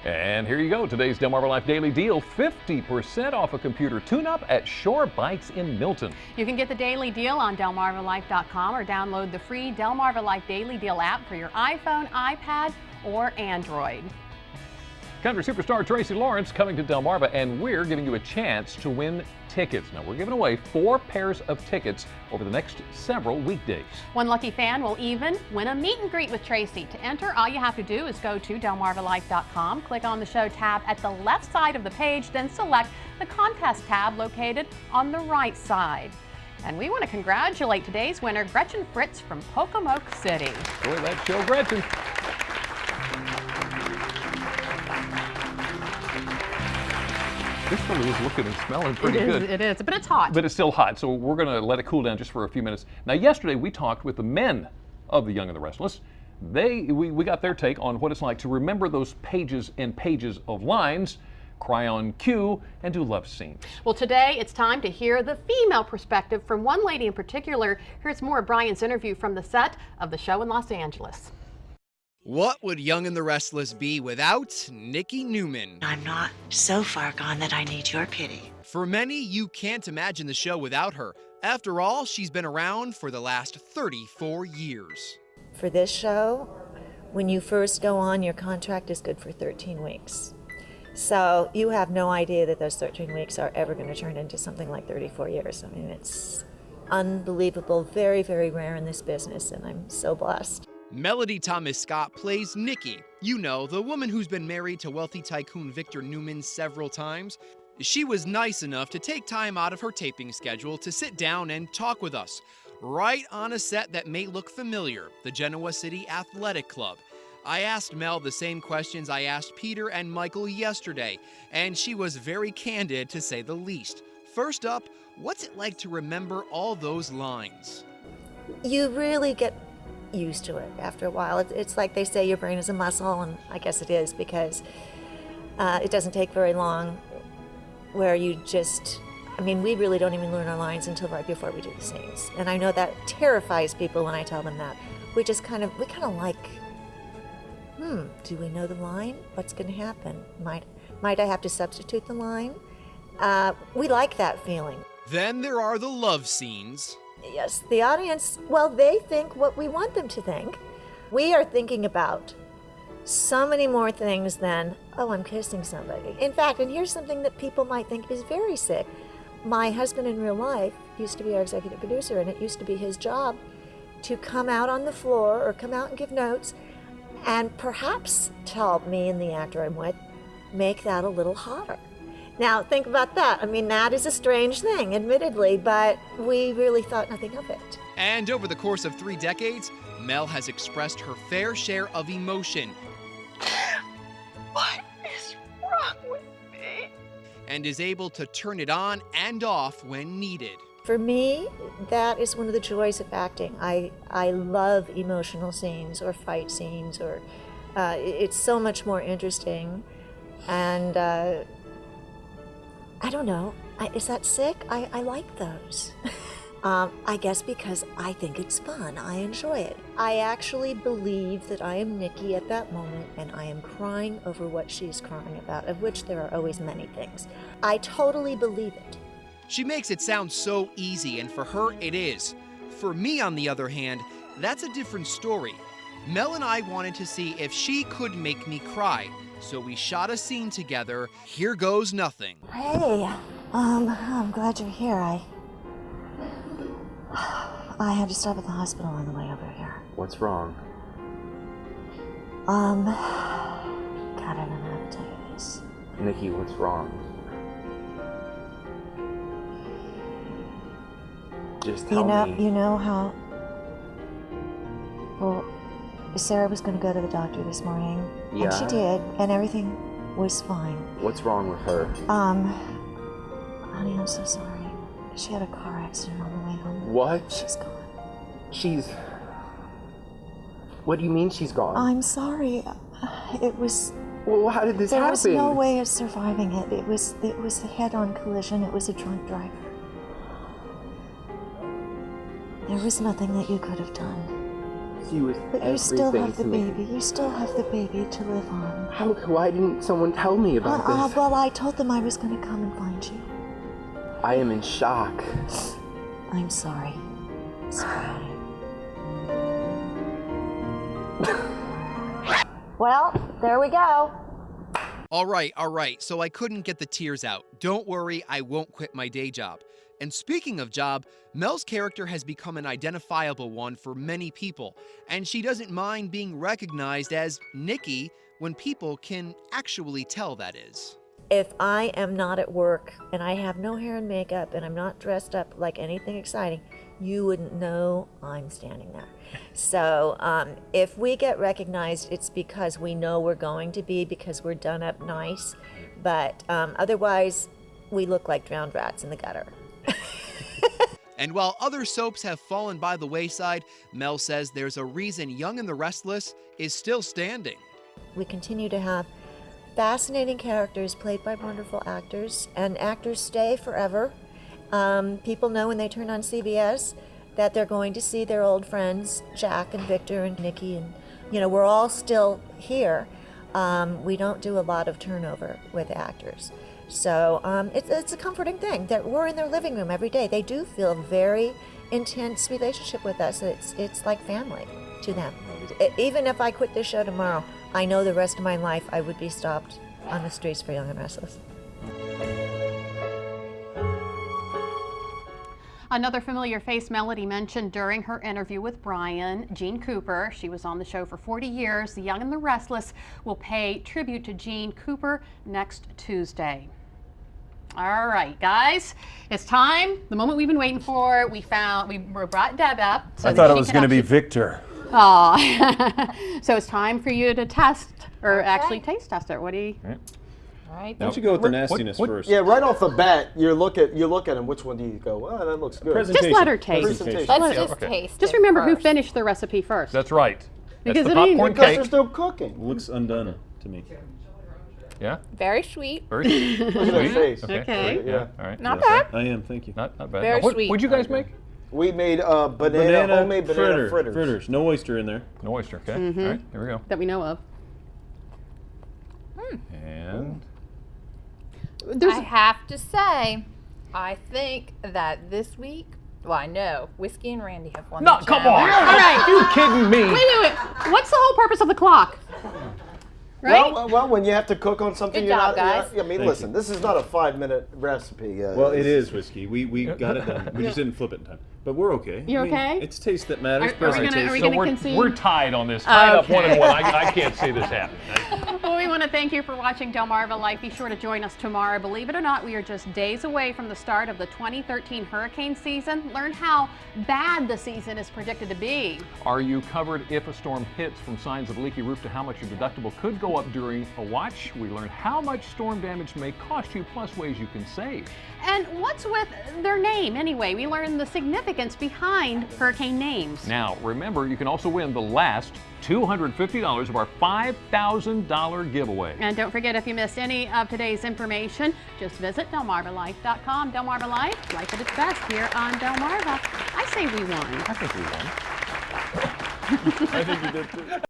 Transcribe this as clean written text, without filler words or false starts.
And here you go, today's Delmarva Life Daily Deal, 50% off a computer tune-up at Shore Bikes in Milton. You can get the daily deal on delmarvalife.com or download the free Delmarva Life Daily Deal app for your iPhone, iPad, or Android. Country superstar Tracy Lawrence coming to Delmarva, and we're giving you a chance to win tickets. Now, we're giving away 4 pairs of tickets over the next several weekdays. One lucky fan will even win a meet and greet with Tracy. To enter, all you have to do is go to delmarvalife.com, click on the show tab at the left side of the page, then select the contest tab located on the right side. And we want to congratulate today's winner, Gretchen Fritz from Pocomoke City. Boy, that show, Gretchen. This really is looking and smelling pretty good. It is, but it's hot. But it's still hot, so we're going to let it cool down just for a few minutes. Now, yesterday we talked with the men of The Young and the Restless. We got their take on what it's like to remember those pages and pages of lines, cry on cue, and do love scenes. Well, today it's time to hear the female perspective from one lady in particular. Here's more of Brian's interview from the set of the show in Los Angeles. What would Young and the Restless be without Nikki Newman? I'm not so far gone that I need your pity. For many, you can't imagine the show without her. After all, she's been around for the last 34 years. For this show, when you first go on, your contract is good for 13 weeks. So you have no idea that those 13 weeks are ever going to turn into something like 34 years. I mean, it's unbelievable, very, very rare in this business, and I'm so blessed. Melody Thomas Scott plays Nikki. You know, the woman who's been married to wealthy tycoon Victor Newman several times. She was nice enough to take time out of her taping schedule to sit down and talk with us, right on a set that may look familiar, the Genoa City Athletic Club. I asked Mel the same questions I asked Peter and Michael yesterday, and she was very candid to say the least. First up, what's it like to remember all those lines? You really get used to it after a while. It's like they say your brain is a muscle, and I guess it is, because it doesn't take very long where you just, I mean, we really don't even learn our lines until right before we do the scenes. And I know that terrifies people when I tell them that. We kind of like, do we know the line? What's going to happen? Might I have to substitute the line? We like that feeling. Then there are the love scenes. Yes, the audience, well, they think what we want them to think. We are thinking about so many more things than, oh, I'm kissing somebody. In fact, and here's something that people might think is very sick. My husband in real life used to be our executive producer, and it used to be his job to come out on the floor or come out and give notes and perhaps tell me and the actor I'm with, make that a little hotter. Now, think about that. I mean, that is a strange thing, admittedly, but we really thought nothing of it. And over the course of 3 decades, Mel has expressed her fair share of emotion. What is wrong with me? And is able to turn it on and off when needed. For me, that is one of the joys of acting. I love emotional scenes or fight scenes, or it's so much more interesting. And I don't know, is that sick? I like those. I guess because I think it's fun, I enjoy it. I actually believe that I am Nikki at that moment, and I am crying over what she's crying about, of which there are always many things. I totally believe it. She makes it sound so easy, and for her it is. For me, on the other hand, that's a different story. Mel and I wanted to see if she could make me cry, so we shot a scene together. Here goes nothing. Hey, I'm glad you're here. I had to stop at the hospital on the way over here. What's wrong? God, I don't know how to tell you this. Nikki, what's wrong? Just tell me. You know how, well, Sarah was going to go to the doctor this morning. Yeah. And she did, and everything was fine. What's wrong with her? Honey, I'm so sorry. She had a car accident on the way home. What? She's gone. What do you mean she's gone? I'm sorry. It was... Well, how did this happen? There was no way of surviving it. It was a head-on collision. It was a drunk driver. There was nothing that you could have done. She was But you everything still have the to me. baby. You still have the baby to live on. Why didn't someone tell me about this? Well, I told them I was going to come and find you. I am in shock. I'm sorry. Sorry. Well, there we go. All right, so I couldn't get the tears out. Don't worry, I won't quit my day job. And speaking of job, Mel's character has become an identifiable one for many people, and she doesn't mind being recognized as Nikki when people can actually tell that is. If I am not at work and I have no hair and makeup and I'm not dressed up like anything exciting, you wouldn't know I'm standing there. So if we get recognized, it's because we know we're going to be, because we're done up nice. But otherwise, we look like drowned rats in the gutter. And while other soaps have fallen by the wayside, Mel says there's a reason Young and the Restless is still standing. We continue to have fascinating characters played by wonderful actors, and actors stay forever. People know when they turn on CBS that they're going to see their old friends, Jack and Victor and Nikki, and we're all still here. We don't do a lot of turnover with actors. So it's a comforting thing that we're in their living room every day. They do feel a very intense relationship with us. It's like family to them. Even if I quit this show tomorrow, I know the rest of my life I would be stopped on the streets for Young and Restless. Another familiar face Melody mentioned during her interview with Brian, Jean Cooper. She was on the show for 40 years. The Young and the Restless will pay tribute to Jean Cooper next Tuesday. All right, guys, it's time. The moment we've been waiting for. We brought Deb up. So I thought it was going to be Victor. Aw. So it's time for you to test, or actually taste test it. What do you? All right. Why don't you go with the nastiness first? Yeah, right off the bat, you look at him. Which one do you go? Oh, that looks good. Just let her taste. Presentation. Let's just taste. Just remember who finished the recipe first. That's right. Because That's the popcorn Because cake. they're still cooking. Looks undone to me. Yeah. Very sweet. Very Look at their face. Okay. Yeah. All right. Not bad. I am, thank you. Not bad. Very Now, sweet. What'd you guys make? We made homemade banana fritters. No oyster in there. No oyster. Okay. All right. Here we go. That we know of. And I have to say, I think that this week, well, I know Whiskey and Randy have won. no, the come challenge. on. All right. You kidding me? Wait. What's the whole purpose of the clock? Right? Well, when you have to cook on something, Good you're job, not. guys. I mean, Thank listen, this is not a 5-minute recipe. Well, it is whiskey. We got it done. We just didn't flip it in time. But we're okay. You I mean, okay? It's taste that matters. Are we presentation. gonna concede? we're tied on this. Tied up Okay. 1-1. I can't see this happening. Well, we want to thank you for watching Delmarva Life. Be sure to join us tomorrow. Believe it or not, we are just days away from the start of the 2013 hurricane season. Learn how bad the season is predicted to be. Are you covered if a storm hits? From signs of leaky roof to how much your deductible could go up during a watch. We learn how much storm damage may cost you, plus ways you can save. And what's with their name anyway? We learn the significance behind hurricane names. Now, remember, you can also win the last $250 of our $5,000 giveaway. And don't forget, if you missed any of today's information, just visit delmarvalife.com. Delmarva Life, life at its best here on Delmarva. I say we won. I think we won. I think you did too.